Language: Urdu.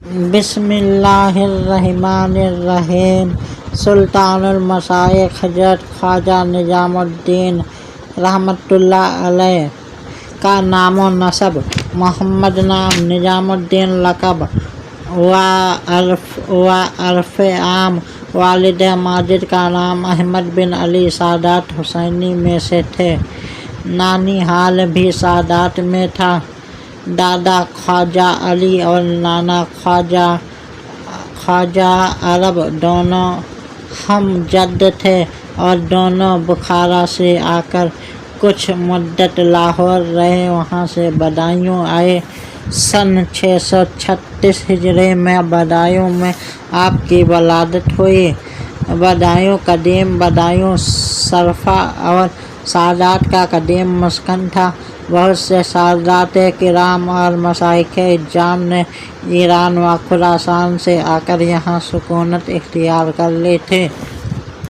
بسم اللہ الرحمن الرحیم۔ سلطان المشائخ حضرت خواجہ نظام الدین رحمۃ اللہ علیہ کا نام و نسب: محمد نام، نظام الدین لقب و عرف عام۔ والد ماجد کا نام احمد بن علی سادات حسینی میں سے تھے۔ نانی حال بھی سادات میں تھا۔ دادا خواجہ علی اور نانا خواجہ عرب دونوں ہم جد تھے اور دونوں بخارا سے آ کر کچھ مدت لاہور رہے۔ وہاں سے بدایوں آئے۔ سن 636 ہجری میں بدایوں میں آپ کی ولادت ہوئی۔ بدایوں قدیم بدایوں صرفہ اور سادات کا قدیم مسکن تھا۔ بہت سے سادات کرام اور مشائخ اعظام نے ایران و خراسان سے آ کر یہاں سکونت اختیار کر لی تھی۔